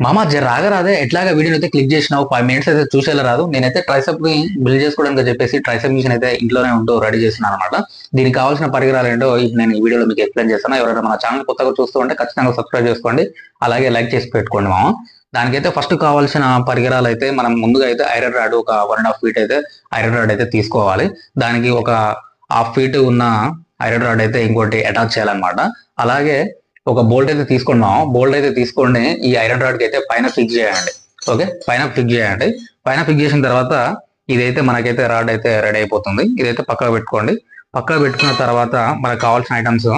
మామ జర రాగరాదే ఎట్లాగా వీడియోని అయితే క్లిక్ చేసినావు 5 minutes అయితే చూసేలా రాదు. నేనైతే ట్రైసెప్ ని బిల్డ్ చేసుకోవడానికి చెప్పేసి ట్రైసెప్ మిషన్ అయితే ఇంట్లోనే ఉంటూ రెడీ చేస్తున్నాను అనమాట. దీనికి కావాల్సిన పరికరాలు ఏంటో నేను ఈ వీడియోలో మీకు ఎక్స్ప్లెయిన్ చేస్తాను. ఎవరైనా మన ఛానల్ కొత్తగా చూస్తూ ఉంటే ఖచ్చితంగా సబ్స్క్రైబ్ చేసుకోండి, అలాగే లైక్ చేసి పెట్టుకోండి మామ. దానికైతే ఫస్ట్ కావాల్సిన పరికరాలు అయితే మనం ముందుగా అయితే ఐరన్ రాడ్ ఒక 1.5 feet అయితే ఐరన్ రాడ్ అయితే తీసుకోవాలి. దానికి ఒక 1/2 feet ఉన్న ఐరన్ రాడ్ అయితే ఇంకోటి అటాచ్ చేయాలన్నమాట. అలాగే ఒక బోల్ట్ అయితే తీసుకున్నాం. బోల్ట్ అయితే తీసుకొని ఈ ఐరన్ రాడ్ కి అయితే పైన ఫిక్స్ చేయండి. ఓకే, పైన ఫిక్స్ చేయండి. పైన ఫిక్స్ చేసిన తర్వాత ఇదైతే మనకైతే రాడ్ అయితే రెడీ అయిపోతుంది. ఇదైతే పక్కకు పెట్టుకోండి. పక్కకు పెట్టుకున్న తర్వాత మనకు కావాల్సిన ఐటమ్స్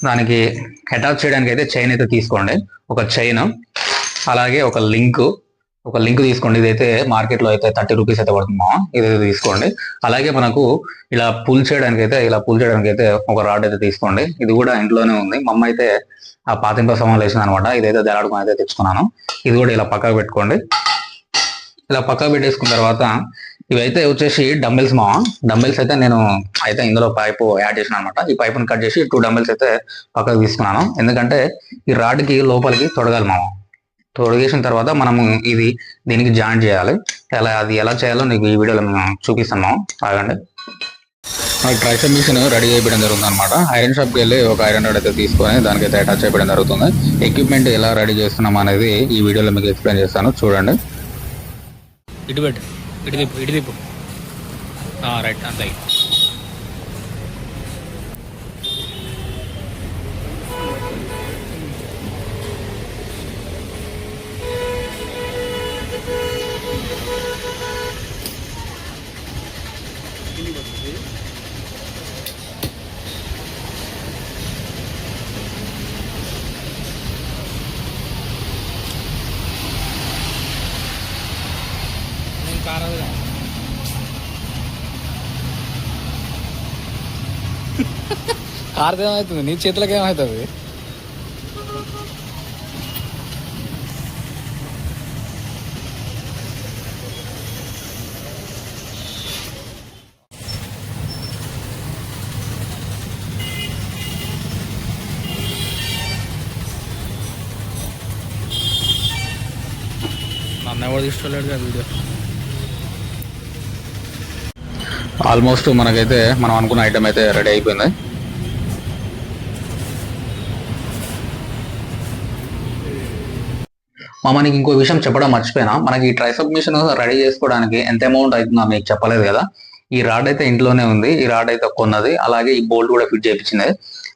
దానికి అటాచ్ చేయడానికి అయితే చైన్ అయితే తీసుకోండి. ఒక చైన్, అలాగే ఒక లింక్ తీసుకోండి. ఇదైతే మార్కెట్ లో అయితే 30 రూపీస్ అయితే పడుతుందా, ఇదైతే తీసుకోండి. అలాగే మనకు ఇలా పుల్ చేయడానికి అయితే ఒక రాడ్ అయితే తీసుకోండి. ఇది కూడా ఇంట్లోనే ఉంది. మా అమ్మ అయితే ఆ పాతింప సామాన్లు వేసింది అనమాట. ఇదైతే దేలాడుకొని అయితే తెచ్చుకున్నాను. ఇది కూడా ఇలా పక్కకు పెట్టుకోండి. ఇలా పక్కకు పెట్టేసుకున్న తర్వాత ఇవైతే వచ్చేసి డంబెల్స్ మా డంబెల్స్ అయితే నేను అయితే ఇందులో పైపు యాడ్ చేసిన అనమాట. ఈ పైపుని కట్ చేసి 2 డంబెల్స్ అయితే పక్కకు తీసుకున్నాను. ఎందుకంటే ఈ రాడ్కి లోపలికి తొడగాలి మామ. తొడిగేసిన తర్వాత మనము ఇది దీనికి జాయిన్ చేయాలి. అది ఎలా చేయాలో నీకు ఈ వీడియోలో మేము చూపిస్తున్నాం. ఆగండి. ట్రైసెప్ మిషన్ రెడీ అయిపోవడం జరుగుతుంది అనమాట. ఐరన్ షాప్కి వెళ్ళి ఒక ఐరన్ రాడ్ అయితే తీసుకొని దానికైతే అటాచ్ చేయడం జరుగుతుంది. ఎక్విప్మెంట్ ఎలా రెడీ చేస్తున్నాం అనేది ఈ వీడియోలో మీకు ఎక్స్ప్లెయిన్ చేస్తాను, చూడండి. ఇటు పెట్టు, ఇటు తిప్పు రైట్ అంతే. కారు ఏమవుతుంది, నీ చేతులకు ఏమవుతుంది? నన్ను ఎవరు తీసుకోలేడు వీడియో. ఆల్మోస్ట్ మనకైతే మనం అనుకున్న ఐటమ్ అయితే రెడీ అయిపోయింది. మనకి ఇంకో విషయం చెప్పడం మర్చిపోయినా, మనకి ఈ ట్రైసెప్ మిషన్ రెడీ చేసుకోవడానికి ఎంత అమౌంట్ అవుతుందో మీకు చెప్పలేదు కదా. ఈ రాడ్ అయితే ఇంట్లోనే ఉంది. ఈ రాడ్ అయితే కొన్నది, అలాగే ఈ బోల్ట్ కూడా ఫిట్ చేయించింది.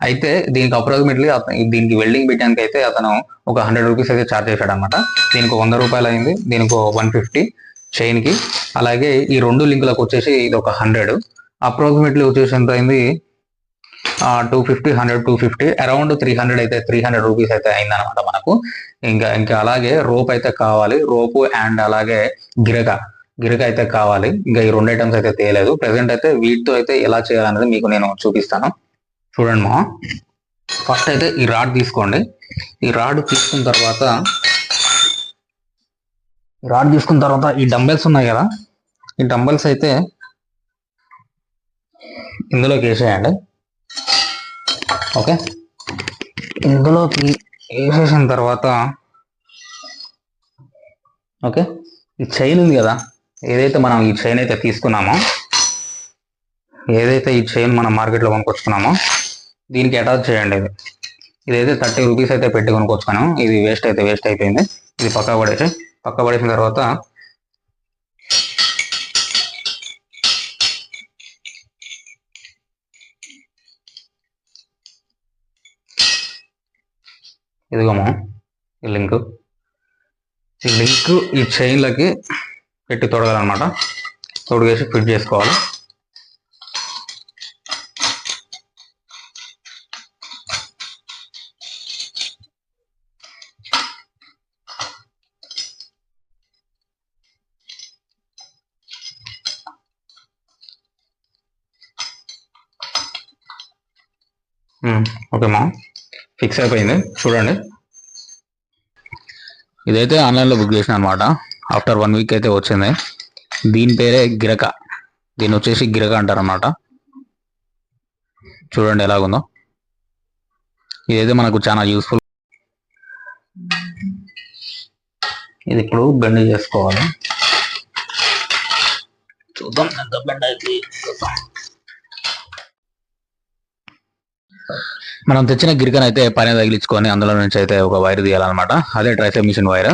అయితే దీనికి అప్రాక్సిమేట్లీ దీనికి వెల్డింగ్ పెట్టడానికి అయితే అతను ఒక 100 రూపీస్ అయితే ఛార్జ్ చేశాడు అనమాట. దీనికి 100 రూపాయలు అయింది, దీనికి 150 చైన్ కి. అలాగే ఈ 2 లింకులకు వచ్చేసి ఇది ఒక 100, అప్రాక్సిమేట్లీ వచ్చేసి ఎంత అయింది 250, 100, 250 అరౌండ్ 300 అయితే 300 రూపీస్ అయితే అయిందనమాట మనకు. ఇంకా అలాగే రోప్ అయితే కావాలి. రోపు అండ్ అలాగే గిరక అయితే కావాలి. ఇంకా ఈ 2 ఐటమ్స్ అయితే తేలేదు. ప్రెసెంట్ అయితే వీటితో అయితే ఎలా చేయాలనేది మీకు నేను చూపిస్తాను, చూడండి మా. ఫస్ట్ అయితే ఈ రాడ్ తీసుకోండి. ఈ రాడ్ తీసుకున్న తర్వాత ఈ డంబెల్స్ ఉన్నాయి కదా, ఈ డంబెల్స్ అయితే ఇందులోకి వేసేయండి. ఓకే, ఇందులోకి వేసేసిన తర్వాత ఓకే, ఈ చైన్ ఉంది కదా, ఏదైతే మనం ఈ చైన్ అయితే తీసుకున్నామో, ఏదైతే ఈ చైన్ మనం మార్కెట్లో కొనుక్కొచ్చుకున్నామో దీనికి అటాచ్ చేయండి. ఇదైతే 30 రూపీస్ అయితే పెట్టి కొనుక్కొచ్చుకున్నాం. ఇది వేస్ట్ అయిపోయింది. ఇది పక్క పడేసిన తర్వాత ఇదిగోమో ఈ లింక్ ఈ చైన్లకి పెట్టి తొడగాలన్నమాట. తొడిగేసి ఫిట్ చేసుకోవాలి. ఓకే మా, ఫిక్స్ అయిపోయింది. చూడండి, ఇదైతే ఆన్లైన్లో బుక్ చేసిన అనమాట. ఆఫ్టర్ 1 వీక్ అయితే వచ్చింది. దీని పేరే గిరక. దీన్ని వచ్చేసి గిరక అంటారు అన్నమాట. చూడండి ఎలాగుందో. ఇదైతే మనకు చాలా యూస్ఫుల్. ఇది ఇప్పుడు బెండ్ చేసుకోవాలి. చూద్దాం ఎంత బెండ్ అయితే. మనం తెచ్చిన గిరికను అయితే పైన తగిలించుకొని అందులో నుంచి అయితే ఒక వైర్ తీయాలన్నమాట. అదే ట్రైసెప్ మిషన్ వైర్.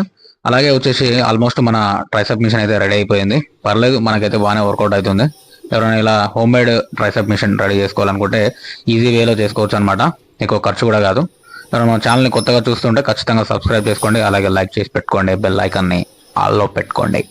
అలాగే వచ్చేసి ఆల్మోస్ట్ మన ట్రైసెప్ మిషన్ అయితే రెడీ అయిపోయింది. పర్లేదు, మనకైతే బాగానే వర్కౌట్ అవుతుంది. ఎవరైనా ఇలా home made tricep machine ready చేసుకోవాలనుకుంటే ఈజీ వేలో చేసుకోవచ్చు అనమాట. ఎక్కువ ఖర్చు కూడా కాదు. ఎవరైనా మన ఛానల్ని కొత్తగా చూస్తుంటే ఖచ్చితంగా సబ్స్క్రైబ్ చేసుకోండి. అలాగే లైక్ చేసి పెట్టుకోండి. బెల్ ఐకాన్ని ఆల్లో పెట్టుకోండి.